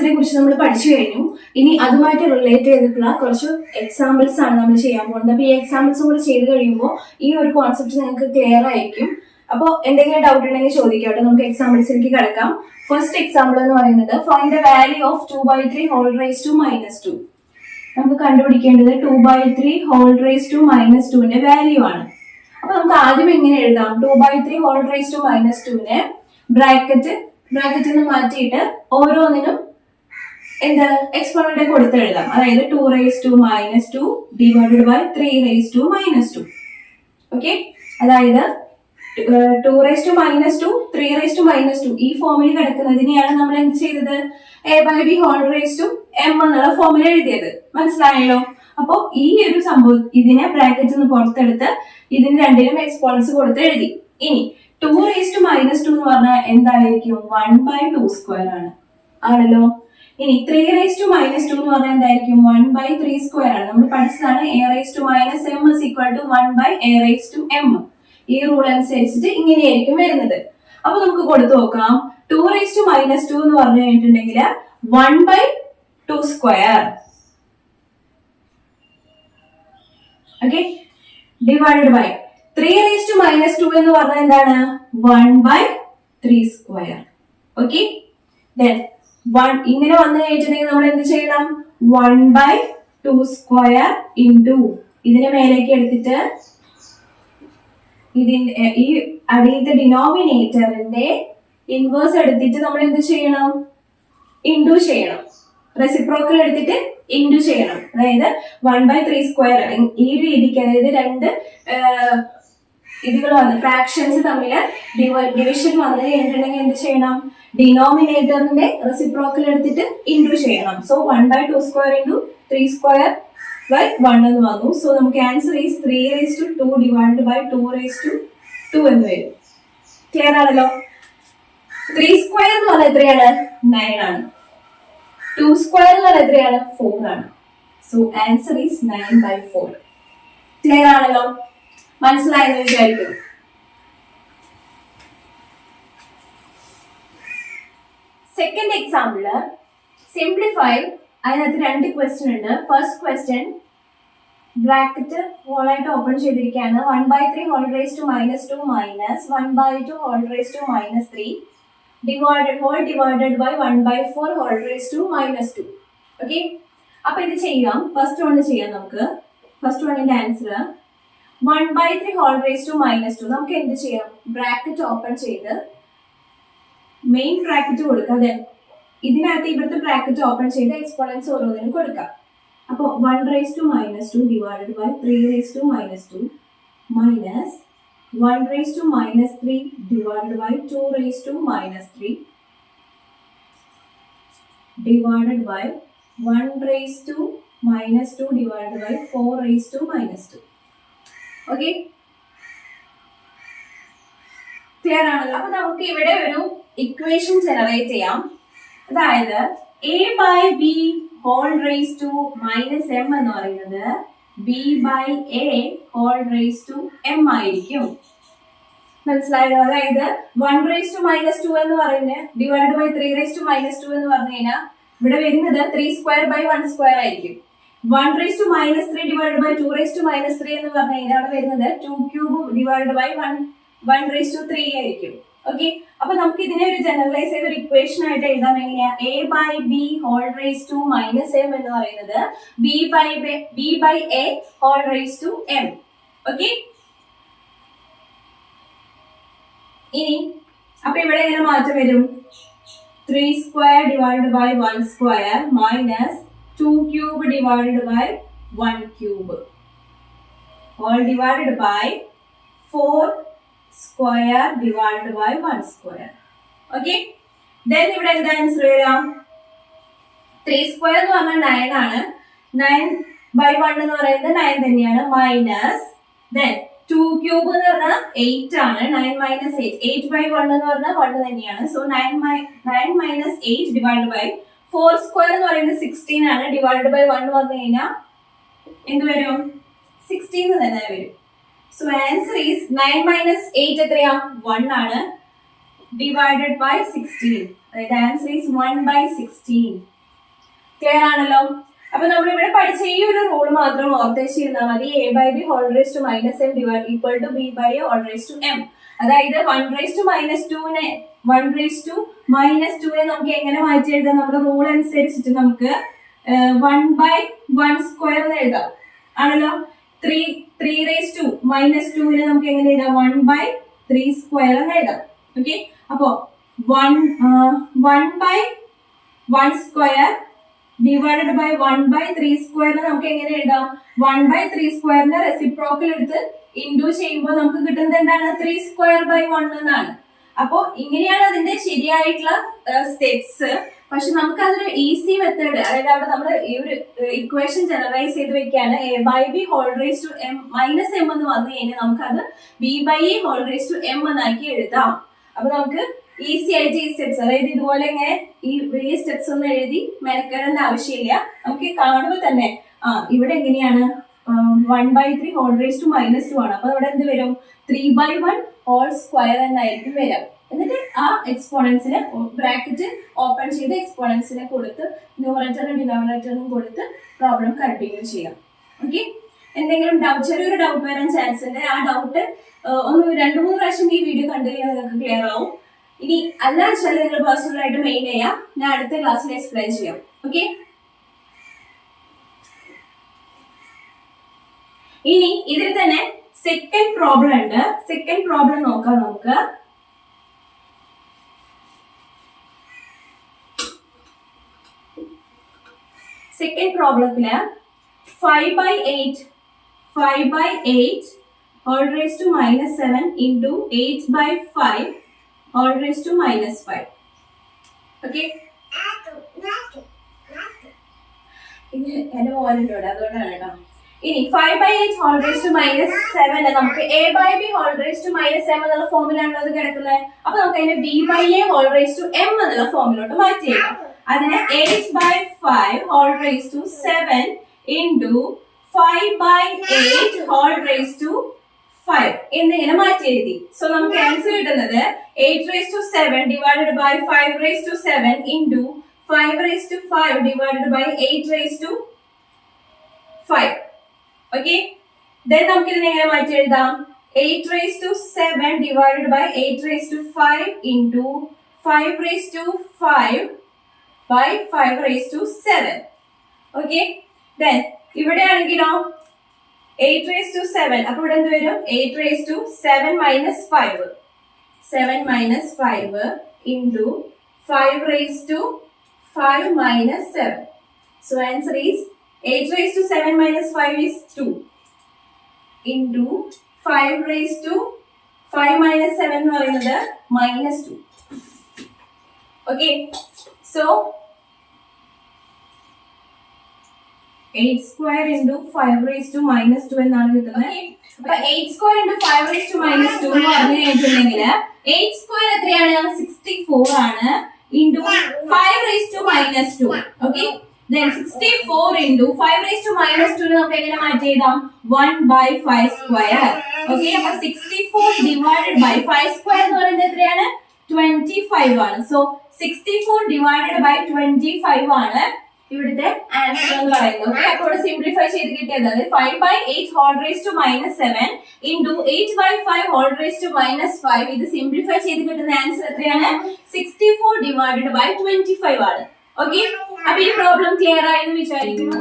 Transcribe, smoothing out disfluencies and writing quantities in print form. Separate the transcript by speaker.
Speaker 1: ആൻസറിനെ കുറിച്ച് നമ്മൾ പഠിച്ചു കഴിഞ്ഞു. ഇനി അതുമായിട്ട് റിലേറ്റ് ചെയ്തിട്ടുള്ള കുറച്ച് എക്സാമ്പിൾസ് ആണ് നമ്മൾ ചെയ്യാൻ പോകുന്നത്. അപ്പൊ ഈ എക്സാമ്പിൾസ് കൂടി ചെയ്ത് കഴിയുമ്പോൾ ഈ ഒരു കോൺസെപ്റ്റ് നിങ്ങൾക്ക് ക്ലിയർ ആയിരിക്കും. അപ്പോൾ എന്തെങ്കിലും ഡൗട്ട് ഉണ്ടെങ്കിൽ ചോദിക്കാട്ടോ. നമുക്ക് എക്സാമ്പിൾസിലേക്ക് കിടക്കാം. ഫസ്റ്റ് എക്സാമ്പിൾ എന്ന് പറയുന്നത് find the value of 2/3 whole raise to -2. നമുക്ക് കണ്ടുപിടിക്കേണ്ടത് 2/3 ഹോൾ റൈസ് ടു -2ന്റെ വാല്യൂ ആണ്. അപ്പൊ നമുക്ക് ആദ്യം എങ്ങനെ എഴുതാം? 2/3 ഹോൾ റൈസ് ടു -2നെ ബ്രാക്കറ്റിൽ മാറ്റിയിട്ട് ഓരോന്നിനും എന്ത് എക്സ്പോണന്റ് കൊടുത്ത് എഴുതാം. അതായത് 2 raised to -2 divided by 3 raised to -2. Okay, അതായത് 2 raised to -2 3 raised to -2 ഈ ഫോമിൽ കിടക്കുന്നതിനെയാണ് നമ്മൾ എന്ത് ചെയ്തത്? a/b whole raise to m എന്നുള്ള ഫോമിൽ എഴുതിയത്. മനസ്സിലായല്ലോ? അപ്പോ ഈ ഒരു സംഭവം ഇതിനെ ബ്രാക്കറ്റിൽ നിന്ന് പുറത്തെടുത്ത് ഇതിന് രണ്ടിനും എക്സ്പോണൻസ് കൊടുത്ത് എഴുതി. ഇനി 2 raised to -2 എന്ന് പറഞ്ഞാൽ എന്തായിരിക്കും? 1/2² ആണ്. ആണല്ലോ. ഇനി 3 raised to -2 എന്ന് പറഞ്ഞാൽ എന്തായിരിക്കും? 1/3² ആണ്. നമ്മൾ പഠിച്ചതാണ് a raised to -m is equal to 1/a raised to m. ഈ റൂൾ അനുസരിച്ചിട്ട് ഇങ്ങനെയായിരിക്കും വരുന്നത്. അപ്പൊ നമുക്ക് കൊടുത്തു നോക്കാം. 2 raised to -2 എന്ന് പറഞ്ഞു കഴിഞ്ഞിട്ടുണ്ടെങ്കിൽ 1/2². Okay, divided by 3 raised to -2 എന്ന് പറഞ്ഞാൽ എന്താണ്? 1/3². ഓക്കെ, ദെൻ ഇങ്ങനെ വന്നു കഴിഞ്ഞിട്ടുണ്ടെങ്കിൽ നമ്മൾ എന്ത് ചെയ്യണം? 1/2² ഇൻറ്റു ഇതിനെ മേലേക്ക് എടുത്തിട്ട് ഇതിന്റെ ഈ അടിയിലത്തെ ഡിനോമിനേറ്ററിന്റെ ഇൻവേഴ്സ് എടുത്തിട്ട് നമ്മൾ എന്ത് ചെയ്യണം? ഇൻറ്റു ചെയ്യണം. റെസിപ്രോക്കൽ എടുത്തിട്ട് ഇൻറ്റു ചെയ്യണം. അതായത് 1/3² ഈ രീതിക്ക്, അതായത് രണ്ട് ഇതുകൾ വന്ന് ഫ്രാക്ഷൻസ് തമ്മിൽ ഡിവിഷൻ വന്നു കഴിഞ്ഞിട്ടുണ്ടെങ്കിൽ എന്ത് ചെയ്യണം? ഡിനോമിനേറ്ററിന്റെ റെസിപ്രോക്കൽ എടുത്തിട്ട് ഇൻറ്റു ചെയ്യണം. സോ 1/2² ഇൻറ്റു 3²/1 എന്ന് വന്നു. സോ നമുക്ക് answer is 3 raised to 2 divided by 2 raised to 2 എന്ന് വരും. ക്ലിയർ ആണല്ലോ? 3² എന്ന് പറഞ്ഞാൽ എത്രയാണ്? 9 ആണ്. 2² എന്ന് പറഞ്ഞാൽ എത്രയാണ്? 4 ആണ്. So answer is 9/4. ക്ലിയർ ആണല്ലോ? മനസ്സിലായെന്ന് വിചാരിക്കും. Second example simplify. അതിനകത്ത് രണ്ട് ക്വസ്റ്റ്യൻ ഉണ്ട്. ഫസ്റ്റ് ക്വസ്റ്റ്യൻ ബ്രാക്കറ്റ് ഹോളായിട്ട് ഓപ്പൺ ചെയ്തിരിക്കുകയാണ്. 1/3 whole raise to -2 minus 1/2 whole raise to -3 divided by 1/4 whole raise to -2. Okay, അപ്പൊ ഇത് ചെയ്യാം. ഫസ്റ്റ് വൺ ചെയ്യാം നമുക്ക്. ഫസ്റ്റ് വണ്ണിന്റെ ആൻസർ 1/3 ഹോൾ റൈസ് ടു -2. നമുക്ക് എന്ത് ചെയ്യാം? ബ്രാക്കറ്റ് ഓപ്പൺ ചെയ്ത് മെയിൻ ബ്രാക്കറ്റ് കൊടുക്കാം. ഇതിനകത്ത് ഇവിടുത്തെ ബ്രാക്കറ്റ് ഓപ്പൺ ചെയ്ത് എക്സ്പോണൻസ് ഓരോന്നിനും കൊടുക്കാം. അപ്പോൾ 1 raised to -2 divided by 3 raised to -2 minus 1 raised to -3 divided by 2 raised to -3 divided by 1 raised to -2 divided by 4 raised to -2. Okay, clear ആണല്ലോ? അപ്പൊ നമുക്ക് ഇവിടെ ഒരു ഇക്വേഷൻ ജനറേറ്റ് ചെയ്യാം. അതായത് a/b whole raise to -m എന്ന് പറയുന്നത് b/a whole raise to m ആയിരിക്കും. മനസ്സിലായല്ലോ? അതായത് 1 raised to -2 എന്ന് പറയുന്നത് ഡിവൈഡ് ബൈ 3 raised to -2 എന്ന് പറഞ്ഞു കഴിഞ്ഞാൽ ഇവിടെ വരുന്നത് 3²/1² ആയിരിക്കും. 1 raised to -3 divided by 2 raised to -3 എന്ന് പറഞ്ഞു കഴിഞ്ഞാൽ അവിടെ വരുന്നത് 2³ divided by 1 raised to 3 ആയിരിക്കും. ഓക്കെ, അപ്പൊ നമുക്ക് ഇതിനെ ഒരു ജനറലൈസ് ചെയ്ത ഒരു ഇക്വേഷൻ ആയിട്ട് എഴുതാം. എങ്ങനെയാ? a/b whole raise to -m എന്ന് പറയുന്നത് b/a whole raise to m. Okay, ഇനി അപ്പൊ ഇവിടെ എങ്ങനെ മാറ്റം വരും? 3² divided by 1² minus 2³ divided by 1³ all divided by 4² divided by 1². Okay, then ഇവിടെ എന്താ ആൻസർ വരാം? 3² എന്ന് പറഞ്ഞാൽ 9 ആണ്. 9/1 എന്ന് പറയുന്നത് 9 തന്നെയാണ്. മൈനസ് then 2³ എന്ന് പറഞ്ഞാൽ 8 ആണ്. 9 minus 8 8/1 എന്ന് പറഞ്ഞാൽ 1 തന്നെയാണ്. സോ 9 minus 8 divided by 4² എന്ന് പറയുന്നത് 16 ആണ്. ഡിവൈഡ് ബൈ 1 വന്നു കഴിഞ്ഞാൽ എന്ത് വരും? 16 തന്നെ വരും. സോ ആൻസർ ഈസ് 9 minus 8 എത്രയാ? 1 ആണ്. Divided by 16. അതായത് ആൻസർ ഈസ് 1/16. ക്ലിയർ ആണല്ലോ. അപ്പൊ നമ്മൾ ഇവിടെ പഠിച്ച ഈ ഒരു റൂൾ മാത്രം ഓർത്തേച്ചിരുന്നാൽ മതി. a by b whole raised to minus m equal to b by a whole raised to m. അതായത് 1 raised to minus 2നെ 1 raised to minus 2നെ നമുക്ക് എങ്ങനെ മാറ്റി എഴുതാം? നമ്മുടെ റൂൾ അനുസരിച്ചിട്ട് നമുക്ക് 1 by 1 square എന്ന് എഴുതാം ആണല്ലോ. 3 raised to minus 2നെ നമുക്ക് എങ്ങനെ എഴുതാം? 1 by 3 square എന്ന് എഴുതാം. ഓക്കെ, അപ്പോ 1 by 1 square divided by 1 by 3 square നമുക്ക് എങ്ങനെ എഴുതാം? 1 by 3 square റെസിപ്രോക്കൽ എടുത്ത് ഇൻഡു ചെയ്യുമ്പോൾ നമുക്ക് കിട്ടുന്നത് എന്താണ്? 3 square by 1 എന്നാണ്. അപ്പോ ഇങ്ങനെയാണ് അതിന്റെ ശരിയായിട്ടുള്ള സ്റ്റെപ്സ്. പക്ഷെ നമുക്ക് അതൊരു ഈസി മെത്തേഡ്, അതായത് അവിടെ നമ്മൾ ഈ ഒരു ഇക്വേഷൻ ജനറലൈസ് ചെയ്ത് വെക്കുകയാണ്. a by b whole raised to m minus m എന്ന് വന്നു കഴിഞ്ഞാൽ നമുക്കത് b by a whole raised to m എന്നാക്കി എഴുതാം. അപ്പൊ നമുക്ക് ഈസി ആയിട്ട് ഈ സ്റ്റെപ്സ്, അതായത് ഇതുപോലെ ഇങ്ങനെ ഈ വലിയ സ്റ്റെപ്സ് ഒന്നും എഴുതി മെനക്കെടേണ്ട ആവശ്യമില്ല. നമുക്ക് കാണുമ്പോൾ തന്നെ ഇവിടെ എങ്ങനെയാണ് 1 by 3 whole raised to minus 2 ആണ്. അപ്പൊ ഇവിടെ എന്ത് വരും? 3 by 1 whole square എന്നായിരിക്കും വരാം. എന്നിട്ട് ആ എക്സ്പോണൻസിനെ ബ്രാക്കറ്റ് ഓപ്പൺ ചെയ്ത് എക്സ്പോണൻസിനെ കൊടുത്ത് ന്യൂമറേറ്ററും ഡിനോമിനേറ്ററും കൊടുത്ത് പ്രോബ്ലം കണ്ടിന്യൂ ചെയ്യാം. ഓക്കെ, എന്തെങ്കിലും ചെറിയൊരു ഡൗട്ട് വരാൻ ചാൻസ് ഉണ്ട്. ആ ഡൗട്ട് ഒന്ന് 2-3 പ്രാവശ്യം ഈ വീഡിയോ കണ്ടു കഴിഞ്ഞാൽ നിങ്ങൾക്ക് ക്ലിയർ ആവും. ഇനി അല്ലാതെ വെച്ചാൽ നിങ്ങൾ പേഴ്സണൽ ആയിട്ട് മെയിൻ ചെയ്യാം. ഞാൻ അടുത്ത ക്ലാസ്സിൽ എക്സ്പ്ലെയിൻ ചെയ്യാം. ഓക്കെ, ഇനി ഇതിൽ തന്നെ സെക്കൻഡ് പ്രോബ്ലം ഉണ്ട്. സെക്കൻഡ് പ്രോബ്ലം നോക്കാം നമുക്ക്. സെക്കൻഡ് പ്രോബ്ലത്തില് 5 by 8 whole raised to minus 7 into 8 by 5 whole raised to minus 5. Okay, ഇത് എന്റെ മോനുണ്ട് അതുകൊണ്ടാണ് കേട്ടോ. ഇനി 5 by 8 whole raised to minus 7 നമുക്ക് a by b whole raised to minus m എന്നുള്ള ഫോമിലാണല്ലോ അത് കിടക്കുന്നത്. അപ്പൊ നമുക്ക് അതിനെ b by a whole raised to m എന്നുള്ള ഫോമിലോട്ട് മാറ്റിയേക്കാം. അതിനെ 8 by 5 whole raised to 7 into 5 by 8 whole raised to 5 എന്നിങ്ങനെ മാറ്റി എഴുതി. സോ നമുക്ക് ആൻസർ കിട്ടുന്നത് 8 raised to 7 divided by 5 raised to 7 into 5 raised to 5 divided by 8 raised to 5. Okay, then നമുക്ക് ഇതിനെ എങ്ങനെ മാറ്റി എഴുതാം? 8 raised to 7 divided by 8 raised to 5 into 5 raised to 5 by 5 raised to 7. Okay, then ഇവിടെ ആണെങ്കിലോ 8 raised to 7, അപ്പോൾ ഇവിടെ എന്ത് വരും? 8 raised to 7 minus 5 into 5 raised to 5 minus 7. So answer is 8 raised to 7 minus 5 is 2 into 5 raised to 5 minus 7 എന്ന് പറയുന്നത് minus 2. Okay, so 8 square into 5 raised to minus 2 എന്നാണ് കിട്ടുന്നത്. അപ്പൊ 8 square into 5 raised to minus 2 എന്ന് പറഞ്ഞു കഴിഞ്ഞിട്ടുണ്ടെങ്കിൽ 8 square എത്രയാണ്? 64 ആണ് into 5 raised to minus 2. Okay, then 64 into 5 raised to minus 2 നമുക്ക് എങ്ങനെ മാറ്റി എഴുതാം? 1 by 5 square. Okay, അപ്പൊ 64 divided by 5 square എന്ന് പറയുന്നത് എത്രയാണ്? 25 ആണ്. So 64 divided by 25 ആണ് ഇവിടുത്തെ ആൻസർ എന്ന് പറയുന്നത്. അപ്പൊ ഇവിടെ സിംപ്ലിഫൈ ചെയ്ത് കിട്ടിയത് 5 by 8 whole raised to minus 7 into 8 by 5 whole raised to minus 5. ഇത് സിംപ്ലിഫൈ ചെയ്ത് കിട്ടുന്ന ആൻസർ എത്രയാണ്? 64 divided by 25 ആണ്. ഓക്കെ, അപ്പൊ ഈ പ്രോബ്ലം ക്ലിയർ ആയെന്ന് വിചാരിക്കുന്നു.